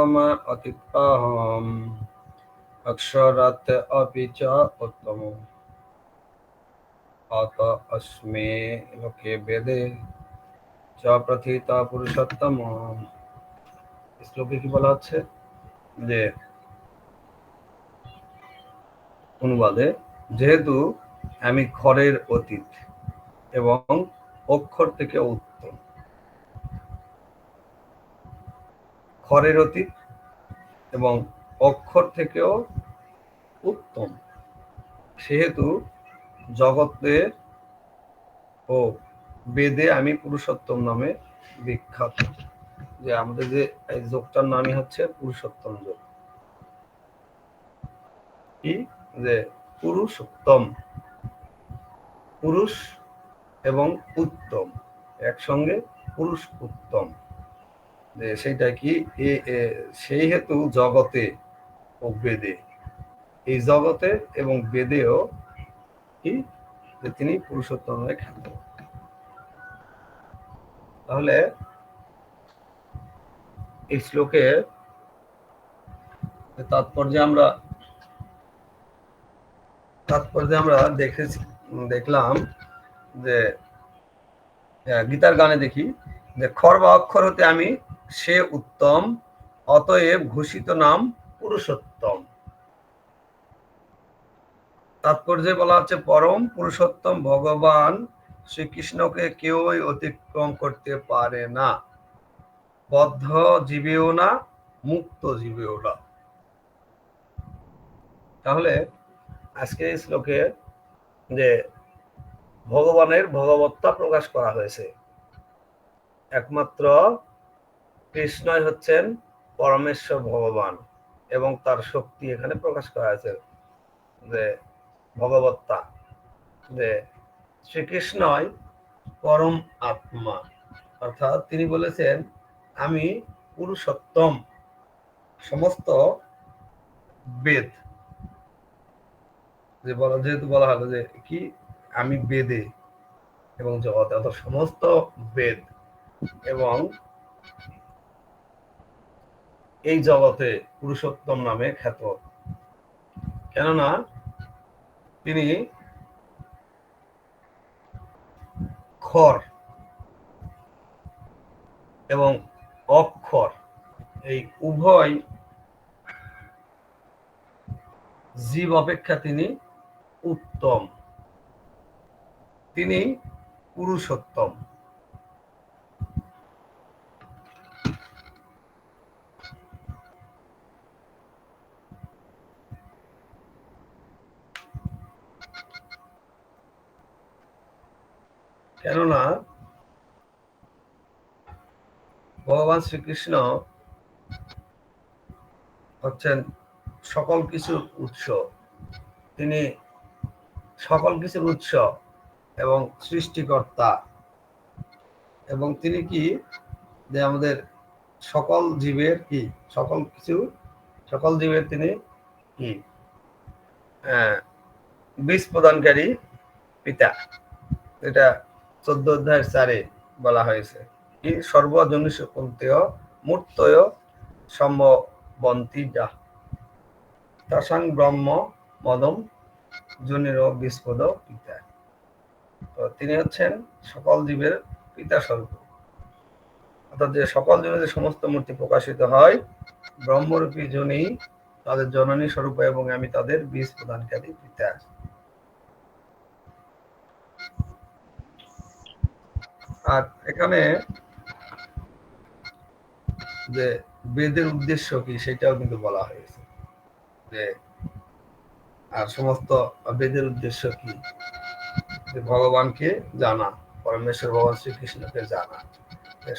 পুরুষোত্তম অতিত্তাহম অক্ষরাৎ अपि च उत्तम अत अस्मे लोके वेदे च प्रथित पुरुषोत्तम। শ্লোকে কি বলা হচ্ছে যে অনুবাদে, যেহেতু আমি ক্ষরের অতীত এবং অক্ষর থেকে উত্তম, ক্ষরের অতীত এবং অক্ষর থেকেও উত্তম, সেহেতু জগতে ও বেদে আমি পুরুষোত্তম নামে বিখ্যাত। যে আমাদের যে এই যোগটার নামই হচ্ছে পুরুষোত্তম যোগ। কি যে পুরুষোত্তম, পুরুষ এবং উত্তম একসঙ্গে, পুরুষ উত্তম, যে সেইটা কি সেই হেতু জগতে ও বেদে, এই জগতে এবং বেদেও কি যে তিনি পুরুষোত্তম নামে খ্যাত। তাহলে এই শ্লোকের তাৎপর্যে আমরা দেখলাম যে গীতার গানে দেখি যে খর বা অক্ষর হতে আমি সে উত্তম, অতএব ঘোষিত নাম পুরুষোত্তম। তাৎপর্যে বলা হচ্ছে পরম পুরুষোত্তম ভগবান শ্রীকৃষ্ণকে কেউই অতিক্রম করতে পারে না, বদ্ধ জীবেও না, মুক্ত জীবেও না। তাহলে আজকে এই শ্লোকে যে ভগবানের ভগবত্তা প্রকাশ করা হয়েছে, একমাত্র কৃষ্ণই হচ্ছেন পরমেশ্বর ভগবান এবং তার শক্তি এখানে প্রকাশ করা হয়েছে, যে ভগবত্তা, যে শ্রীকৃষ্ণই পরম আত্মা, অর্থাৎ তিনি বলেছেন আমি পুরুষোত্তম। সমস্ত বেদ যেহেতু বলা হলো যে কি আমি বেদে এবং জগতে, অর্থাৎ সমস্ত বেদ এবং এই জগতে পুরুষোত্তম নামে খ্যাত, কেননা তিনি ক্ষর এবং অক্ষর এই উভয় জীব অপেক্ষা তিনি উত্তম, তিনি পুরুষোত্তম। কেননা ভগবান শ্রীকৃষ্ণ হচ্ছেন সকল কিছুর উৎস, তিনি সকল কিছুর উৎস এবং সৃষ্টিকর্তা, এবং তিনি কি যে আমাদের সকল জীবের কি সকল জীবের তিনি কি বীজ প্রদানকারী পিতা, এটা 14 অধ্যায়ের 4-এ বলা হয়েছে কি সর্বজনীষপন্তেয় মূর্তয় সম্ভবন্তি যা তাসাং ব্রহ্ম মদম জনির বিস্পদ পিতা। তো তিনি হচ্ছেন সকল জীবের পিতা স্বরূপ, অর্থাৎ যে সকল জীবের যে সমস্ত মূর্তি প্রকাশিত হয় ব্রহ্মরূপী জনি তাদের জননী স্বরূপ, এবং আমি তাদের বীজ প্রদানকারী পিতা। আর এখানে যে বেদের উদ্দেশ্য কি সেটাও কিন্তু বলা হয়েছে, যে আর সমস্ত বেদের উদ্দেশ্য কি, যে ভগবানকে জানা, পরমেশ্বর ভগবান শ্রীকৃষ্ণকে জানা।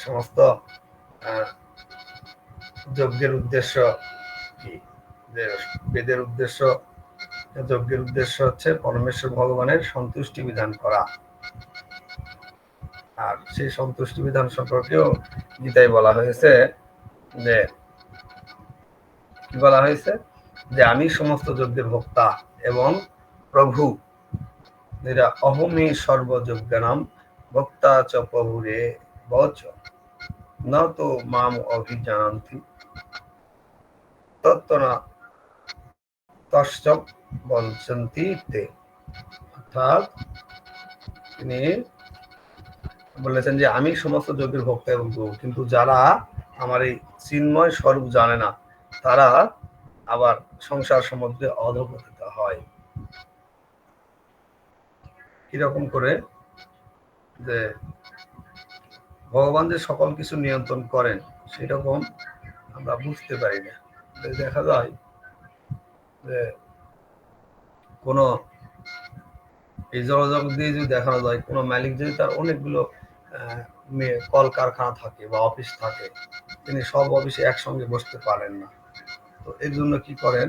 সমস্ত যজ্ঞের উদ্দেশ্য কি, যে বেদের উদ্দেশ্য, যজ্ঞের উদ্দেশ্য হচ্ছে পরমেশ্বর ভগবানের সন্তুষ্টি বিধান করা, আর সেই সন্তুষ্টি বিধান সম্পর্কেও গীতায় বলা হয়েছে, যে কি বলা হয়েছে, যে আমি সমস্ত যজ্ঞের ভোক্তা এবং প্রভু, যেটা অহমি সর্বযজ্ঞানাম ভোক্তা চ প্রভুরে বচ ন তো মাম অভিজানন্তি। তত্ত্বনা তশ্চব বঞ্চন্তি তে। অর্থাৎ তিনি বলেছেন যে আমি সমস্ত যোগের ভোক্তা এবং প্রভু, কিন্তু যারা আমার এই চিন্ময় স্বরূপ জানে না তারা আবার সংসার সমুদ্রে অধঃপতিত হয়। কিরকম করে? যে ভগবান যে সকল কিছু নিয়ন্ত্রণ করেন সেরকম আমরা বুঝতে পারি না। দেখা যায় যে কোনো এই জলজগৎ দিয়ে যদি দেখানো যায়, কোনো মালিক যদি তার অনেকগুলো কল কারখানা থাকে বা অফিস থাকে, তিনি সব অফিসে একসঙ্গে বসতে পারেন না। তো এর জন্য কি করেন,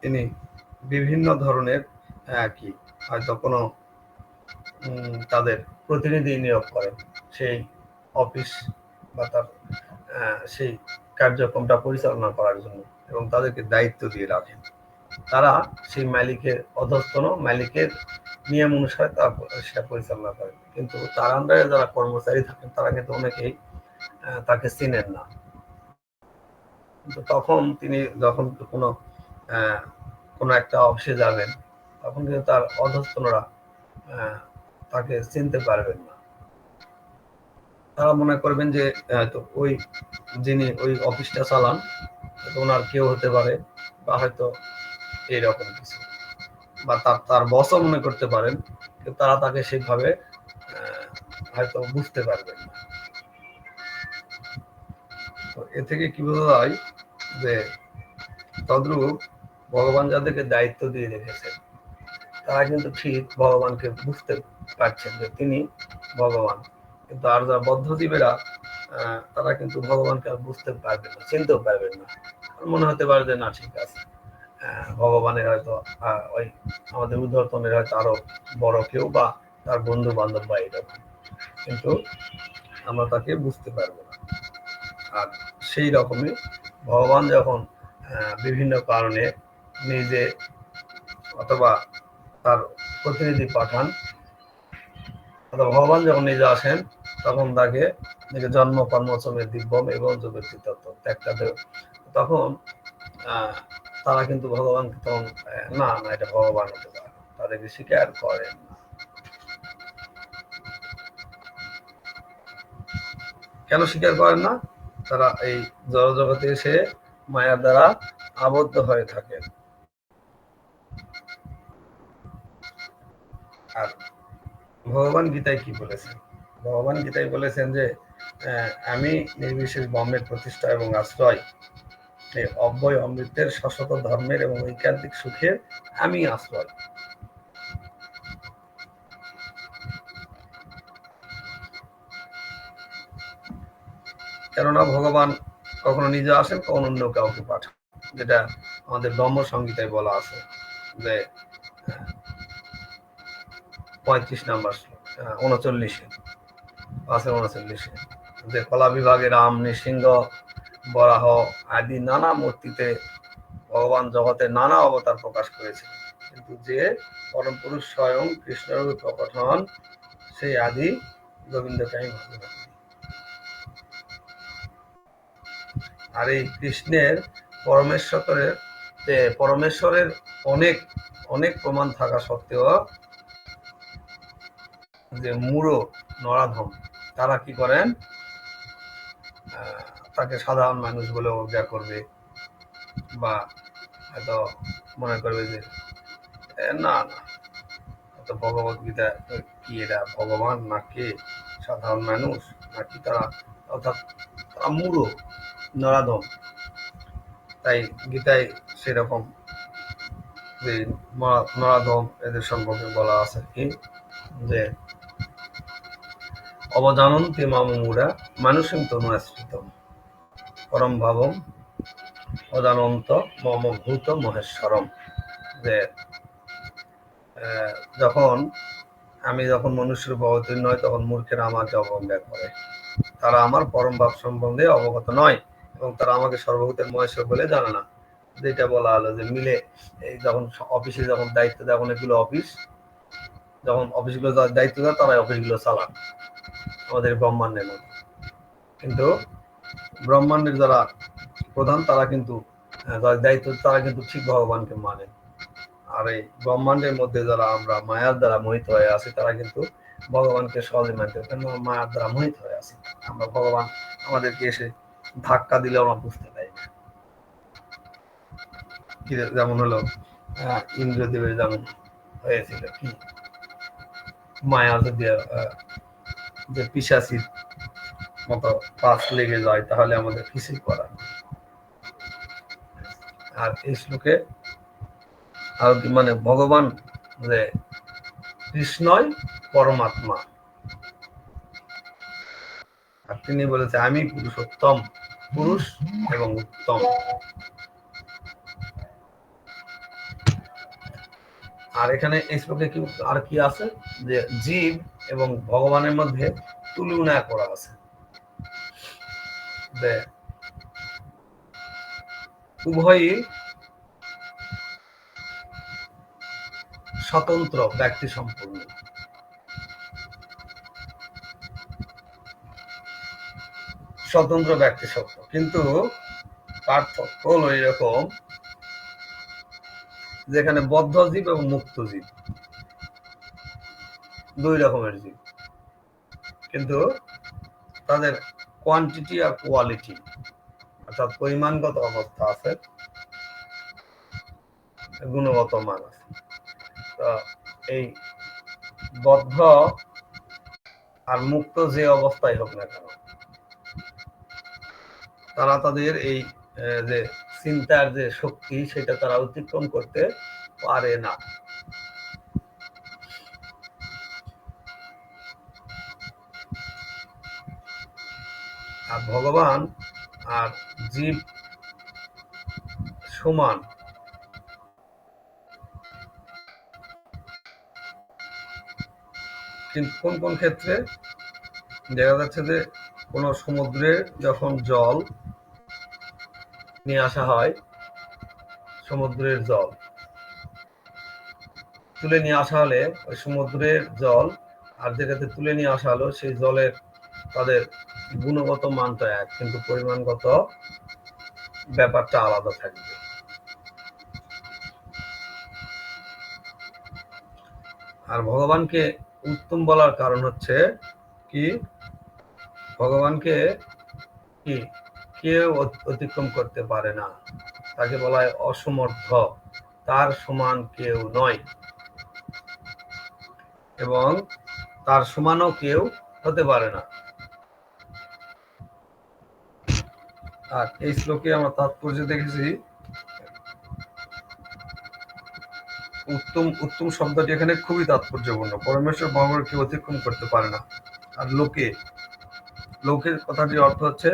তিনি বিভিন্ন ধরনের কি হয়তো কোনো তাদের প্রতিনিধি নিয়োগ করেন সেই অফিস বা তার সেই কার্যক্রমটা পরিচালনা করার জন্য, এবং তাদেরকে দায়িত্ব দিয়ে রাখেন। তারা সেই মালিকের অধস্তন, মালিকের নিয়ম অনুসারে তারা সেটা পরিচালনা করেন। কিন্তু তার আন্ডারে যারা কর্মচারী থাকেন তারা কিন্তু অনেকেই তাকে চিনেন না। কিন্তু তখন তিনি যখন কোনো একটা অফিসে যাবেন, তখন কিন্তু তার অধস্তনরা তাকে চিনতে পারবেন না। তারা মনে করবেন যে তো ওই যিনি ওই অফিসটা চালান ওনার কেউ হতে পারে, বা হয়তো এইরকম কিছু, বা তার বসও মনে করতে পারেন, কিন্তু তারা তাকে সেইভাবে হয়তো বুঝতে পারবেন না। তো এ থেকে কি বোঝা যায় যে তদ্রূপ ভগবান যাদেরকে দায়িত্ব দিয়ে রেখেছেন তারা কিন্তু ঠিক ভগবানকে বুঝতে পারছেন যে তিনি ভগবান, কিন্তু আর যারা বদ্ধজীবেরা তারা কিন্তু ভগবানকে আর বুঝতে পারবেন না, চিনতেও পারবেন না। মনে হতে পারে যে না ঠিক আছে, ভগবানের হয়তো ওই আমাদের উদ্ধর্তনের হয়তো আরো বড় কেউ বা তার বন্ধু বান্ধব বা এরকম, কিন্তু আমরা তাকে বুঝতে পারবো না। আর সেই রকমই ভগবান যখন বিভিন্ন কারণে নিজে অথবা তার প্রতিনিধি পাঠান, অথবা ভগবান যখন নিজে আসেন তখন তাকে জন্ম কর্মচমের দিব্যম এবং যোগের তত্ত্ব ত্যাগটা দেব, তখন তারা কিন্তু ভগবানকে তখন না না এটা ভগবান হতে পারে, তাদেরকে স্বীকার করেন না। কেন স্বীকার করেন না? তারা এই জড়জগতে এসে মায়ার দ্বারা আবদ্ধ হয়ে থাকেন। আর ভগবান গীতায় কি বলেছেন? ভগবান গীতায় বলেছেন যে আমি নির্বিশেষ ব্রহ্মের প্রতিষ্ঠা এবং আশ্রয়, অব্যয় অমৃতের শাশ্বত ধর্মের এবং ঐকান্তিক সুখের আমি আশ্রয়। কেননা ভগবান কখনো নিজে আসেন, কখনো অন্য কাউকে পাঠান, যেটা আমাদের ব্রহ্ম সংহিতায় বলা আছে যে 35 নম্বর 39 আছে 39 যে কলা বিভাগে রাম, নৃসিংহ, বরাহ আদি নানা মূর্তিতে ভগবান জগতে নানা অবতার প্রকাশ করেছেন, কিন্তু যে পরম পুরুষ স্বয়ং কৃষ্ণরূপে প্রকট হন সেই আদি গোবিন্দকে আমি ভালোবাসি। আর এই কৃষ্ণের পরমেশ্বরের অনেক অনেক প্রমাণ থাকা সত্ত্বেও যে মূঢ় নরাধম তারা কি করেন, তাকে সাধারণ মানুষ বলে অবজ্ঞা করবে, বা হয়তো মনে করবে যে না না তো ভগবত গীতা কি এরা ভগবান নাকি সাধারণ মানুষ নাকি তারা, অর্থাৎ তারা মূঢ় নরাধম। তাই গীতায় সেরকম যে নরাধম এদের সম্পর্কে বলা আছে কি যে অবজানন্তি মামুরা মানুষিম তনুয়াশ্রিতম পরম ভাবম অজানন্ত মম ভূত মহেশ্বরম। যে যখন মনুষ্যের অবতীর্ণ হয় তখন মূর্খেরা আমাকে অবজ্ঞা করে, তারা আমার পরম ভাব সম্বন্ধে অবগত নয় এবং তারা আমাকে সর্বভূতের মহেশ্বর বলে জানে না। যেটা বলা হলো যে মিলে এই যখন অফিসে যখন দায়িত্ব দেয় অনেকগুলো অফিস, যখন অফিসগুলো দায়িত্ব দেয় তারা অফিসগুলো চালান আমাদের ব্রহ্মাণ্ডের মধ্যে, কিন্তু ব্রহ্মাণ্ডের যারা প্রধান তারা কিন্তু যাদের দায়িত্ব তারা কিন্তু ঠিক ভগবানকে মানে। আর এই ব্রহ্মাণ্ডের মধ্যে যারা আমরা মায়ার দ্বারা মোহিত হয়ে আছি তারা কিন্তু ভগবানকে সহজে মানতে কেন মায়ার দ্বারা মোহিত হয়ে আছি। আমরা ভগবান আমাদেরকে এসে ধাক্কা দিলে আমরা বুঝতে পারি না। যেমন হলো ইন্দ্রদেবের যেমন হয়েছিল কি মায়া যদি যে পিশাচির মতো পাশ লেগে যায় তাহলে আমাদের কিছুই করার। আর এই শ্লোকে আর মানে ভগবান যে কৃষ্ণই পরমাত্মা, আর তিনি বলেছে আমি পুরুষোত্তম, পুরুষ এবং উত্তম। আর এখানে এই শ্লোকে কি আর কি আছে যে জীব এবং ভগবানের মধ্যে তুলনা করা আছে, যে উভয়ই স্বতন্ত্র ব্যক্তি সম্পূর্ণ। স্বতন্ত্র ব্যক্তি সত্য, কিন্তু পার্থক্য হলো এরকম যেখানে বদ্ধ জীব এবং মুক্ত জীব দুই রকমের জীব, কিন্তু তাদের কোয়ান্টিটি আর কোয়ালিটি অর্থাৎ পরিমাণগত অবস্থা আছে, গুণগত মান আছে। তো এই বদ্ধ আর মুক্ত যে অবস্থায় হোক না কেন তারা তাদের এই যে চিন্তার যে শক্তি সেটা তারা অতিক্রম করতে পারে না। আর ভগবান আর জীব সমান, কিন্তু কোন কোন ক্ষেত্রে দেখা যাচ্ছে যে কোন সমুদ্রে যখন জল নিয়ে আসা হয়, সমুদ্রের জল তুলে নিয়ে আসা হলে ওই সমুদ্রের জল আর যেটাতে তুলে নিয়ে আসা হলো সেই জলের তাদের গুণগত মানটা এক, কিন্তু পরিমাণগত ব্যাপারটা আলাদা থাকবে। আর ভগবানকে উত্তম বলার কারণ হচ্ছে কি ভগবানকে কি কেউ অতিক্রম করতে পারে না, তাকে বলা হয় অসমর্থ, তার সমান কেউ নয় এবং তার সমানও কেউ হতে পারে না। আর এই শ্লোকে আমরা তাৎপর্য দেখেছি উত্তম, উত্তম শব্দটি এখানে খুবই তাৎপর্যপূর্ণ। পরমেশ্বর ভগবানকে অতিক্রম করতে পারে না। আর লোকে, লোকের কথাটির অর্থ হচ্ছে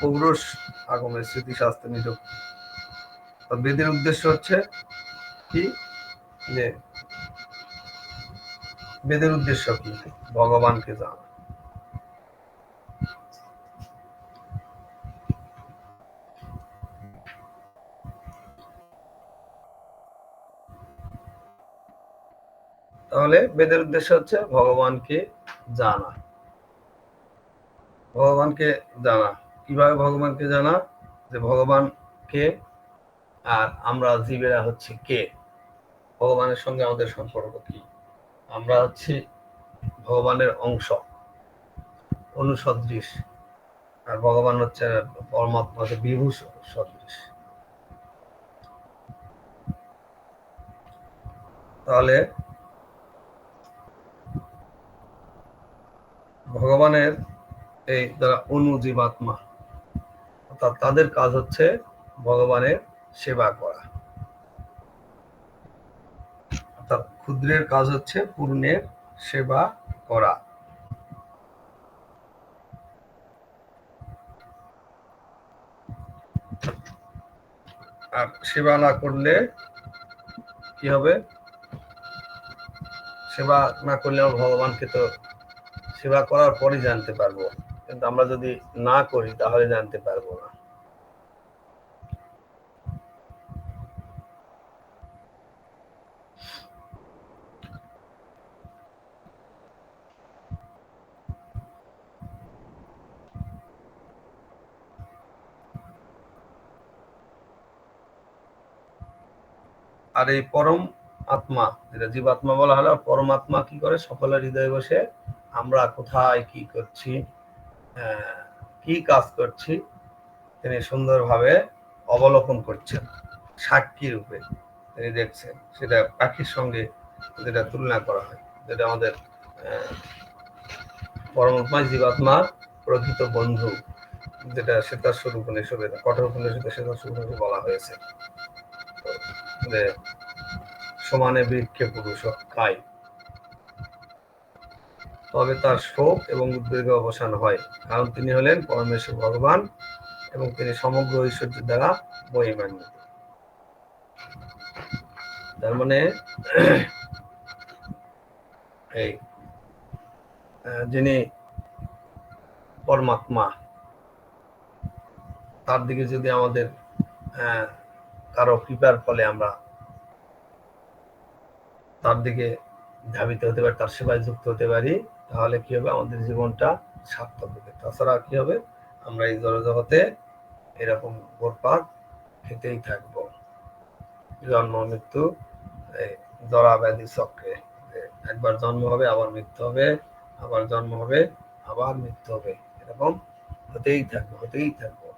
পৌরুষ আগমের স্মৃতিশাস্ত্রে নিযোগ। বেদের উদ্দেশ্য হচ্ছে কি যে বেদের উদ্দেশ্য কি ভগবানকে জানা। তাহলে বেদের উদ্দেশ্য হচ্ছে ভগবানকে জানা। ভগবানকে জানা কিভাবে? ভগবানকে জানা যে ভগবান কে আর আমরা জীবেরা হচ্ছে কে, ভগবানের সঙ্গে আমাদের সম্পর্ক কি। আমরা হচ্ছি ভগবানের অংশ, অনুসদৃশ, আর ভগবান হচ্ছে পরমাত্মা, বিভূ সদৃশ। তাহলে ভগবানের এই যারা অনুজীবাত্মা অর্থাৎ তাদের কাজ হচ্ছে ভগবানের সেবা করা, অর্থাৎ ক্ষুদ্রের কাজ হচ্ছে পূর্ণের সেবা করা। আর সেবা না করলে কি হবে? সেবা না করলে ভগবানকে তো সেবা করার পরই জানতে পারবো, কিন্তু আমরা যদি না করি তাহলে জানতে পারবো না। আর এই পরম আত্মা, যেটা জীবাত্মা বলা হলো, পরমাত্মা কি করে? সকলের হৃদয়ে বসে আমরা কোথায় কি করছি, কি কাজ করছি, তিনি সুন্দরভাবে অবলোকন করছেন, সাক্ষী রূপে তিনি দেখছেন। সেটা পাখির সঙ্গে যেটা তুলনা করা হয়, যেটা আমাদের পরমাত্মা জীবাত্মার প্রকৃত বন্ধু, যেটা শ্বেতাশ্বর উপনিষদে, কঠোর উপনিষদে শ্বেতাশ্বর উপনিষদে বলা হয়েছে, যে সমানে বৃক্ষে পুরুষ খায়, তবে তার শোক এবং উদ্বেগে অবসান হয়, কারণ তিনি হলেন পরমেশ্বর ভগবান এবং তিনি সমগ্র ঐশ্বর্যের দ্বারা মহিমান্বিত। তার মানে এই যিনি পরমাত্মা, তার দিকে যদি আমাদের কারো কৃপার ফলে আমরা তার দিকে ধাবিত হতে পারি, তার সেবায় যুক্ত হতে পারি, তাহলে কি হবে? আমাদের জীবনটা সার্থক হবে। তাছাড়া কি হবে? আমরা এই জড়জগতে এরকম ঘুরপাক খেতেই থাকবো, জন্ম মৃত্যু, জরা ব্যাধি চক্রে। একবার জন্ম হবে, আবার মৃত্যু হবে, আবার জন্ম হবে, আবার মৃত্যু হবে, এরকম হতেই থাকবো।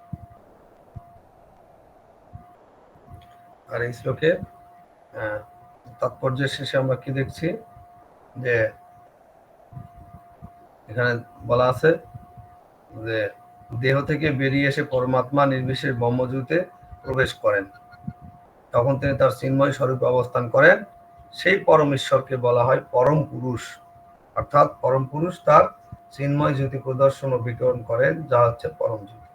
আর এই শ্লোকে তাৎপর্যের শেষে আমরা কি দেখছি? যে এখানে বলা আছে যে দেহ থেকে বেরিয়ে এসে পরমাত্মা নির্বিশেষ ব্রহ্মজ্যোতিতে প্রবেশ করেন, তখন তিনি তার চিন্ময় স্বরূপে অবস্থান করেন। সেই পরম ঈশ্বরকে বলা হয় পরম পুরুষ, অর্থাৎ পরম পুরুষ তার চিন্ময় জ্যোতি প্রদর্শন ও বিতরণ করেন, যা হচ্ছে পরম জ্যোতি।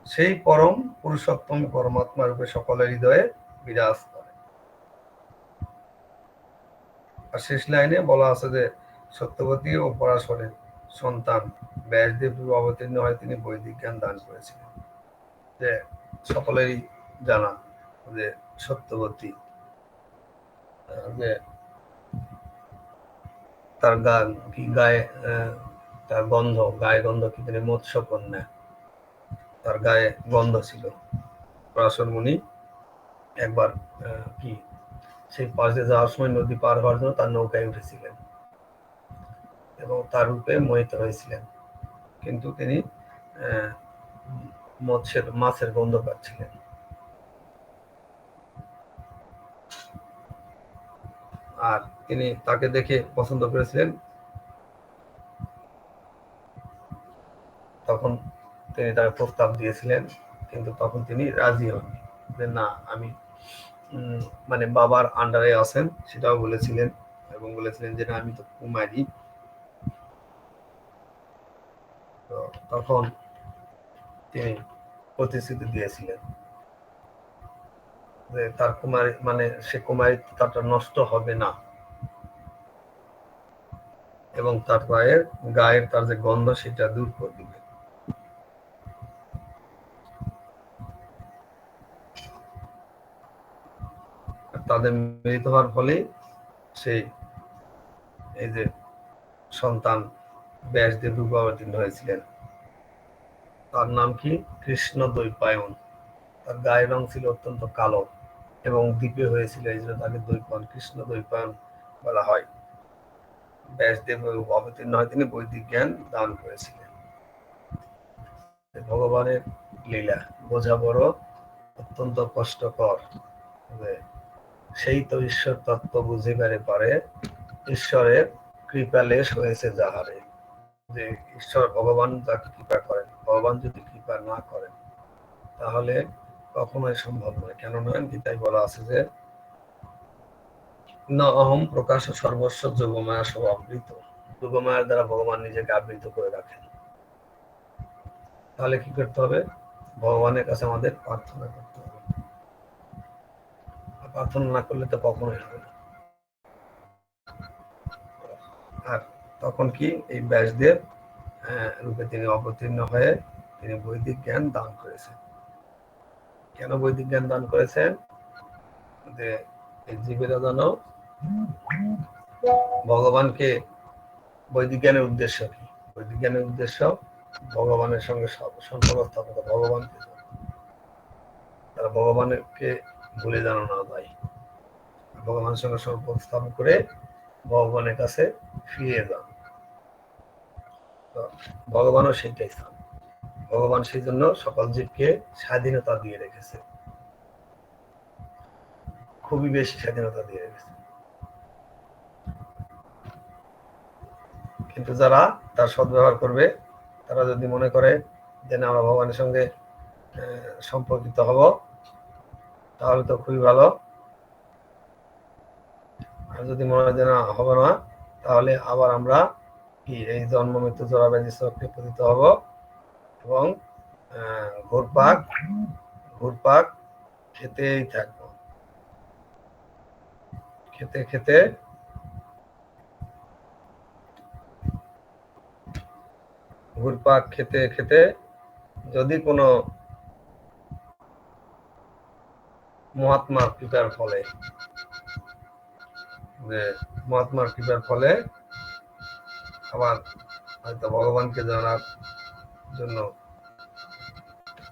সেই পরম পুরুষোত্তম পরমাত্মা রূপে সকলের হৃদয়ে বিরাজ করে। আর শেষ লাইনে বলা আছে যে সত্যবতী ও পরাশরের সন্তান ব্যাসদেব অবতীর্ণ হয়, তিনি বৈদিক জ্ঞান দান করেছিলেন। যে সকলেরই জানা যে সত্যবতী, যে তার গায়ে তার গায়ে গন্ধ কি, তিনি মৎস্য কন্যা, তার গায়ে গন্ধ ছিল। পরাশর মুনি একবার কি সেই পাশে যাওয়ার সময় নদী পার হওয়ার জন্য তার নৌকায় উঠেছিলেন এবং তার রূপে মোহিত হয়েছিলেন, কিন্তু তিনি মাছের গন্ধ পাচ্ছিলেন। আর তিনি তাকে দেখে পছন্দ করেছিলেন, তখন তিনি তাকে প্রস্তাব দিয়েছিলেন, কিন্তু তখন তিনি রাজি হন যে না, আমি মানে বাবার আন্ডারে আছেন সেটাও বলেছিলেন, এবং বলেছিলেন যে না, আমি তো কুমারী। তো তখন তিনি প্রতিশ্রুতি দিয়েছিলেন যে তার কুমারী, মানে সে কুমারী তারটা নষ্ট হবে না, এবং তার গায়ের তার যে গন্ধ সেটা দূর করে দিবে। তাদের মিলিত হওয়ার ফলে সেই এই যে সন্তান ব্যাসদেব রূপে অবতীর্ণ হয়েছিলেন। তার নাম কি? কৃষ্ণ দ্বৈপায়ন। তার গায়ের রং ছিল অত্যন্ত কালো এবং দ্বীপে হয়েছিল, এই জন্য তাকে কৃষ্ণ দ্বৈপায়ন বলা হয়। ব্যাসদেব অবতীর্ণ হয়, তিনি বৈদিক জ্ঞান দান করেছিলেন। ভগবানের লীলা বোঝা বড় অত্যন্ত কষ্টকর। সেই তো ঈশ্বর তত্ত্ব বুঝিবারে পারে, ঈশ্বরের কৃপালেশ হয়েছে যাহারে। যে ঈশ্বর ভগবান যাকে কৃপা করেন, ভগবান যদি কৃপা না করেন তাহলে কখনোই সম্ভব নয়। কেন নয়? গীতায় বলা আছে যে না অহম প্রকাশ সর্বস্ব যোগমায়া সব আবৃত। যোগমায়ার দ্বারা ভগবান নিজেকে আবৃত করে রাখেন। তাহলে কি করতে হবে? ভগবানের কাছে আমাদের প্রার্থনা করতে হবে। প্রার্থনা না করলে তো কখনোই হবে না। আর তখন কি এই ব্যাসদেব রূপে তিনি অবতীর্ণ হয়ে তিনি বৈদিক জ্ঞান দান করেছেন। কেন বৈদিক জ্ঞান দান করেছেন? যে এই জীবেরা যেন ভগবানকে, বৈদিক জ্ঞানের উদ্দেশ্য কি? বৈদিক জ্ঞানের উদ্দেশ্য ভগবানের সঙ্গে সম্পর্ক স্থাপন করা, ভগবানকে তারা ভগবানকে ভুলে যেন না যায়, ভগবানের সঙ্গে সম্পর্ক স্থাপন করে ভগবানের কাছে ফিরে যান। ভগবানও সেটাই চান। ভগবান সেই জন্য সকল জীবকে স্বাধীনতা দিয়ে রেখেছে, খুবই বেশি স্বাধীনতা দিয়ে রেখেছে। কিন্তু যারা তার সদ্ব্যবহার করবে, তারা যদি মনে করে যে না আমরা ভগবানের সঙ্গে সম্পর্কিত হব, তাহলে তো খুবই ভালো। আর যদি মনে হয় যে না হবে না, তাহলে আবার আমরা কি এই জন্ম মৃত্যু জরা ব্যাধি চক্রে পতিত হব এবং ঘুরপাক ঘুরপাক খেতেই থাকবো, খেতে খেতে ঘুরপাক খেতে খেতে যদি কোনো মহাত্মার কৃপার ফলে, যে মহাত্মার কৃপার ফলে আবার হয়তো ভগবানকে জানার জন্য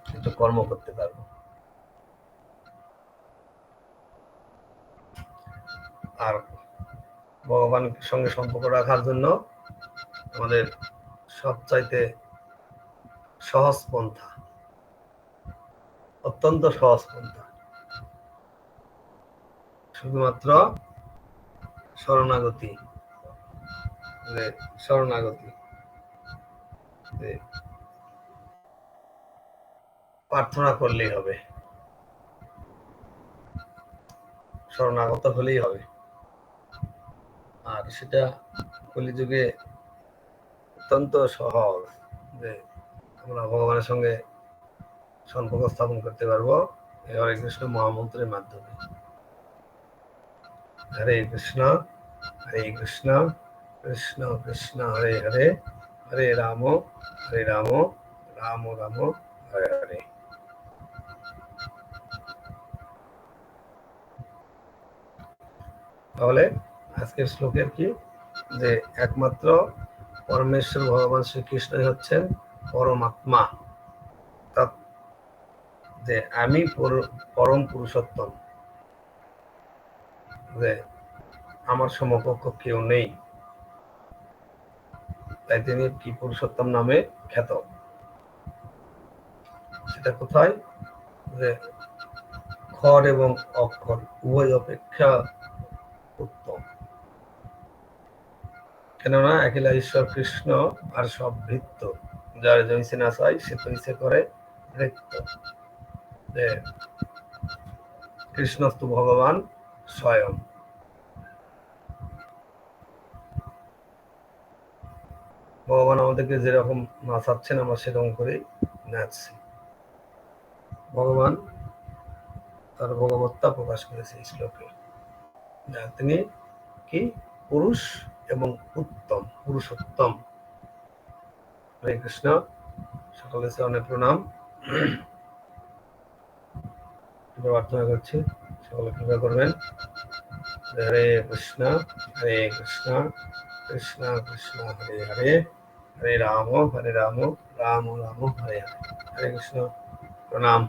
কিছু কর্ম করতে পারবো। আর ভগবানের সঙ্গে সম্পর্ক রাখার জন্য আমাদের সবচাইতে সহজ পন্থা, অত্যন্ত সহজ পন্থা, শুধুমাত্র শরণাগতি। শরণাগতি প্রার্থনা করলেই হবে, শরণাগত হলেই হবে। আর সেটা কলিযুগে অত্যন্ত সহজ, যে আমরা ভগবানের সঙ্গে সম্পর্ক স্থাপন করতে পারবো এই হরে কৃষ্ণ মহামন্ত্রের মাধ্যমে। হরে কৃষ্ণ কৃষ্ণ কৃষ্ণ হরে হরে, হরে রাম রাম রাম হরে হরে। তাহলে আজকের শ্লোকের কি, যে একমাত্র পরমেশ্বর ভগবান শ্রীকৃষ্ণই হচ্ছেন পরমাত্মা, যে আমি পরম পুরুষোত্তম, যে আমার সমকক্ষ কেউ নেই, তাই তিনি কি পুরুষোত্তম নামে খ্যাত। সেটা কোথায়, যে খর এবং অক্ষর উভয় অপেক্ষা উত্তম। কেননা একলা ঈশ্বর কৃষ্ণ আর সব ভৃত্য, যার জয়সে না চাই সে তৈসে করে নৃত্য। যে কৃষ্ণস্তু ভগবান স্বয়ং, ভগবান আমাদেরকে যেরকম নাচাচ্ছেন আমরা সেরকম করেই নাচছি। ভগবান তার ভগবত্তা প্রকাশ করেছে এই শ্লোকে, তিনি কি পুরুষ এবং উত্তম, পুরুষোত্তম। হরে কৃষ্ণ, সকলের চরণে প্রণাম, প্রার্থনা করছি সকলে কৃপা করবেন। হরে কৃষ্ণ কৃষ্ণ কৃষ্ণ হরে হরে, হরে রাম রাম রাম হরে হরে। হরে কৃষ্ণ, প্রণাম।